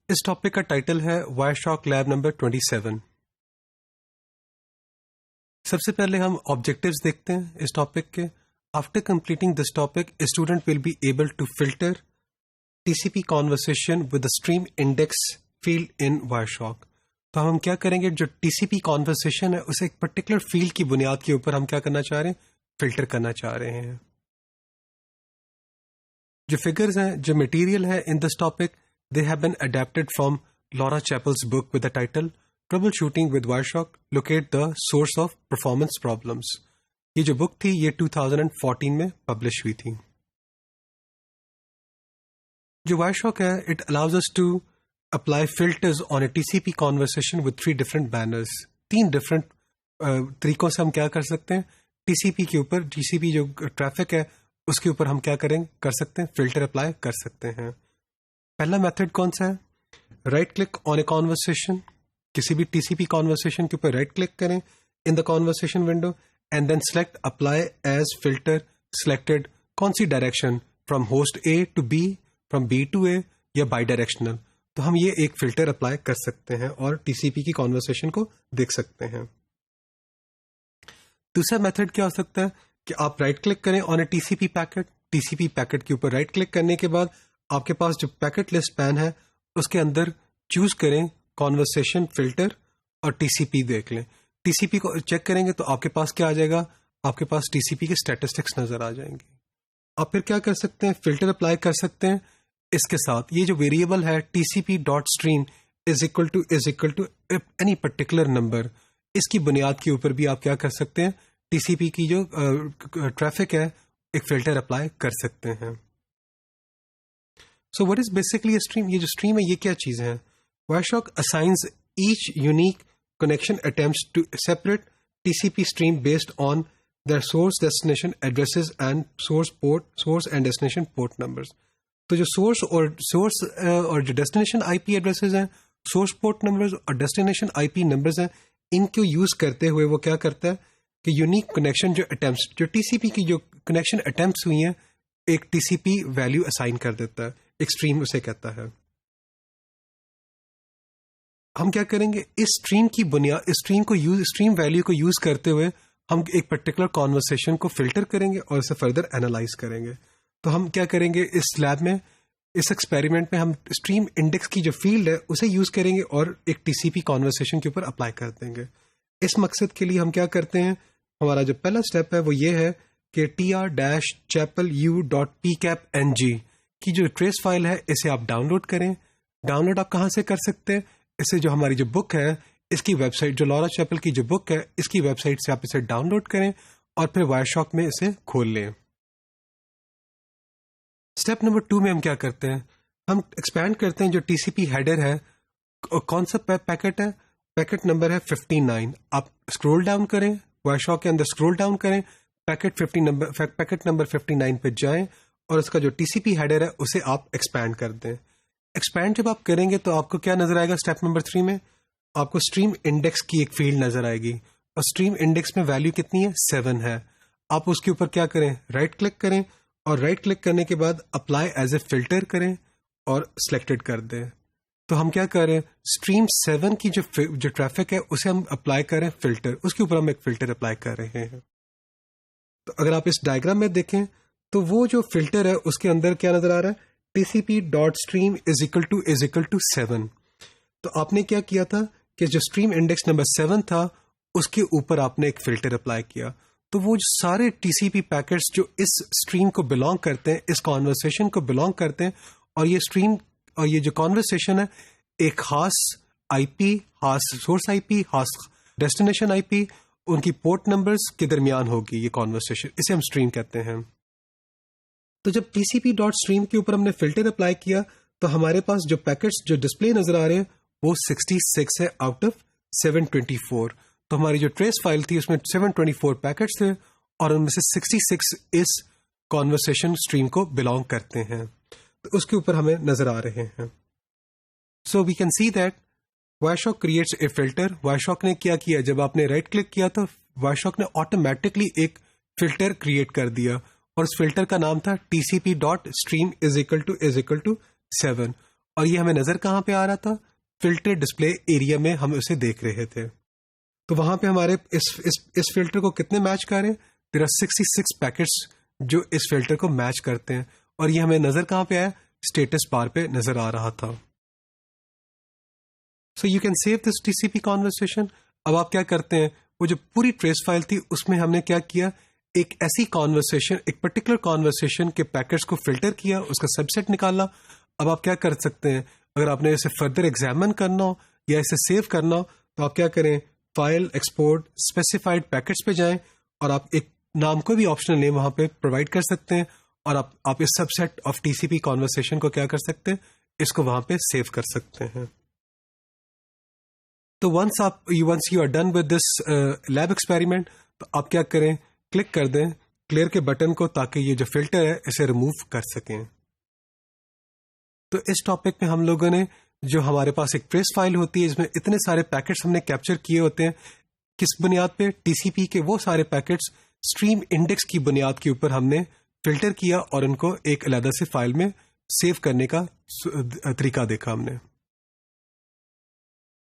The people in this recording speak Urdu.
اس ٹاپک کا ٹائٹل ہے وائر شاک لیب نمبر 27. سب سے پہلے ہم آبجیکٹیوز دیکھتے ہیں اس ٹاپک کے. After completing this topic a student will be able to filter T C P conversation with stream index field in Wireshark. تو ہم کیا کریں گے، جو ٹی سی پی کانورسیشن ہے اسے ایک پرٹیکولر فیلڈ کی بنیاد کے اوپر ہم کیا کرنا چاہ رہے ہیں، فلٹر کرنا چاہ رہے ہیں. جو فگرز ہیں، جو مٹیریل ہے in this topic, they have been adapted from Laura Chappell's book with the title Troubleshooting with Wireshark, Locate the Source of Performance Problems. یہ جو بک تھی یہ 2014 میں پبلش ہوئی تھی. جو Wireshark ہے it allows us to apply filters on a TCP conversation with 3 different banners. 3 different طریقوں سے ہم کیا کر سکتے ہیں، ٹی سی پی کے اوپر، ٹی سی پی جو ٹریفک ہے اس کے اوپر ہم کیا کر سکتے ہیں، فلٹر اپلائی کر سکتے ہیں. پہلا میتھڈ کون سا ہے، right click on a conversation. کسی بھی ٹی سی پی کانورسیشن کے اوپر رائٹ کلک کریں in the conversation window and then select apply as filter selected. کون سی direction, from host A to B, from B to A, یا بائی ڈائریکشنل. تو ہم یہ ایک فلٹر اپلائی کر سکتے ہیں اور ٹی سی پی کی کانورسیشن کو دیکھ سکتے ہیں. دوسرا میتھڈ کیا ہو سکتا ہے کہ آپ رائٹ کلک کریں on a T C P packet. T C P packet کے اوپر رائٹ کلک کرنے کے بعد آپ کے پاس جو پیکٹ لسٹ پین ہے اس کے اندر چوز کریں کانورسیشن فلٹر اور ٹی سی پی دیکھ لیں. ٹی سی پی کو چیک کریں گے تو آپ کے پاس کیا آ جائے گا، آپ کے پاس ٹی سی پی کے اسٹیٹسٹکس نظر آ جائیں گے. آپ پھر کیا کر سکتے ہیں، فلٹر اپلائی کر سکتے ہیں اس کے ساتھ. یہ جو ویریبل ہے T C P dot stream is equal to any particular number, اس کی بنیاد کے اوپر بھی آپ کیا کر سکتے ہیں، ٹی سی پی کی جو ٹریفک ہے ایک فلٹر اپلائی کر سکتے ہیں. So what is basically a stream؟ یہ جو stream ہے یہ کیا چیز ہے؟ Wireshark assigns each unique connection attempts to separate TCP stream based on their source destination addresses and source and destination port numbers. تو جو source اور جو destination IP addresses ہیں، source port numbers اور destination IP numbers ہیں، ان کو یوز کرتے ہوئے وہ کیا کرتا ہے کہ یونیک کنیکشن جو attempts، جو TCP کی جو کنیکشن attempts ہوئی ہیں، ایک ٹی سی پی ویلیو اسائن کر دیتا ہے، ایکسٹریم اسے کہتا ہے. ہم کیا کریں گے، اس اسٹریم کی بنیاد، اسٹریم ویلیو کو یوز کرتے ہوئے ہم ایک پرٹیکولر کانورسیشن کو فلٹر کریں گے اور اسے فردر اینالائز کریں گے. تو ہم کیا کریں گے اس لیب میں، اس ایکسپیریمنٹ میں ہم اسٹریم انڈیکس کی جو فیلڈ ہے اسے یوز کریں گے اور ایک ٹی سی پی کانورسیشن کے اوپر اپلائی کر دیں گے. اس مقصد کے لیے ہم کیا کرتے ہیں، ہمارا جو پہلا اسٹیپ ہے وہ یہ ہے کہ tr-chapelu.pcap.ng کی جو ٹریس فائل ہے اسے آپ ڈاؤن لوڈ کریں. ڈاؤن لوڈ آپ کہاں سے کر سکتے ہیں، اسے جو ہماری جو بک ہے اس کی ویب سائٹ، جو لورا چیپل کی جو بک ہے اس کی ویب سائٹ سے آپ اسے ڈاؤن لوڈ کریں اور پھر وائر شاک میں اسے کھول لیں. اسٹیپ نمبر 2 میں ہم کیا کرتے ہیں، ہم ایکسپینڈ کرتے ہیں جو ٹی سی پی ہیڈر ہے، کون سا پیکٹ ہے، پیکٹ نمبر ہے 59. آپ اسکرول ڈاؤن کریں، وائر شاک کے اندر اسکرول ڈاؤن کریں، پیکٹ نمبر 59 پہ جائیں اور اس کا جو ٹی سی پی ہیڈر ہے اسے آپ ایکسپینڈ کر دیں. ایکسپینڈ جب آپ کریں گے تو آپ کو کیا نظر آئے گا، اسٹیپ نمبر 3 میں آپ کو اسٹریم انڈیکس کی ایک فیلڈ نظر آئے گی اور اسٹریم انڈیکس میں ویلیو کتنی ہے، 7 ہے. آپ اس کے اوپر کیا کریں، رائٹ کلک کریں اور رائٹ کلک کرنے کے بعد اپلائی ایز اے فلٹر کریں اور سلیکٹڈ کر دیں. تو ہم کیا کر رہے ہیں، اسٹریم 7 کی جو ٹریفک ہے اسے ہم اپلائی کریں فلٹر، اس کے اوپر ہم ایک فلٹر اپلائی کر رہے ہیں. تو اگر آپ اس ڈائگرام میں دیکھیں تو وہ جو فلٹر ہے اس کے اندر کیا نظر آ رہا ہے، T C P dot stream is equal to 7. تو آپ نے کیا کیا تھا کہ جو اسٹریم انڈیکس نمبر 7 تھا اس کے اوپر آپ نے ایک فلٹر اپلائی کیا. تو وہ جو سارے ٹی سی پی پیکٹس جو اس اسٹریم کو بلانگ کرتے ہیں، اس کانورسیشن کو بلانگ کرتے ہیں، اور یہ اسٹریم اور یہ جو کانورسیشن ہے ایک خاص آئی پی، خاص سورس آئی پی، خاص ڈیسٹینیشن آئی پی، ان کی پورٹ نمبرز کے درمیان ہوگی یہ کانورسیشن، اسے ہم اسٹریم کہتے ہیں. تو جب T C P dot stream کے اوپر ہم نے فلٹر اپلائی کیا تو ہمارے پاس جو پیکٹس جو ڈسپلے نظر آ رہے ہیں وہ 66 ہے آؤٹ آف 724. تو ہماری جو ٹریس فائل تھی اس میں 724 پیکٹس تھے اور ان میں سے 66 اس کانورسیشن اسٹریم کو بلانگ کرتے ہیں. تو اس کے اوپر ہمیں نظر آ رہے ہیں. So we can see that Wireshark creates a filter. Wireshark نے کیا کیا، جب آپ نے رائٹ کلک کیا تو Wireshark نے آٹومیٹکلی ایک فلٹر کریٹ کر دیا اور اس فلٹر کا نام تھا TCP.stream is equal to 7. اور یہ ہمیں نظر کہاں پہ آ رہا تھا؟ فلٹر ڈسپلے ایریا میں ہم اسے دیکھ رہے تھے. تو وہاں پہ ہمارے اس فلٹر کو کتنے میچ کر رہے ہیں؟ دیر آر 66 پیکٹس جو اس فلٹر کو میچ کرتے ہیں, اور یہ ہمیں نظر کہاں پہ آیا؟ اسٹیٹس بار پہ نظر آ رہا تھا. So you can save this TCP conversation. اب آپ کیا کرتے ہیں, وہ جو پوری ٹریس فائل تھی اس میں ہم نے کیا کیا, ایک ایسی کانورسیشن, ایک پرٹیکولر کانورسیشن کے پیکٹس کو فلٹر کیا, اس کا سب سیٹ نکالا. اب آپ کیا کر سکتے ہیں, اگر آپ نے اسے فردر ایگزامن کرنا ہو یا اسے سیو کرنا ہو تو آپ کیا کریں, فائل ایکسپورٹ اسپیسیفائڈ پیکٹس پہ جائیں, اور آپ ایک نام کوئی بھی آپشنل نیم وہاں پہ پرووائڈ کر سکتے ہیں, اور آپ اس سب سیٹ آف TCP کانورسیشن کو کیا کر سکتے ہیں, اس کو وہاں پہ سیو کر سکتے ہیں. تو once you are done with this lab experiment, تو آپ کیا کریں, کلک کر دیں کلیئر کے بٹن کو, تاکہ یہ جو فلٹر ہے اسے ریموو کر سکیں. تو اس ٹاپک میں ہم لوگوں نے, جو ہمارے پاس ایک ٹریس فائل ہوتی ہے, اس میں اتنے سارے پیکٹس ہم نے کیپچر کیے ہوتے ہیں, کس بنیاد پہ؟ TCP کے وہ سارے پیکٹس اسٹریم انڈیکس کی بنیاد کے اوپر ہم نے فلٹر کیا, اور ان کو ایک علیحدہ سے فائل میں سیو کرنے کا طریقہ دیکھا ہم نے.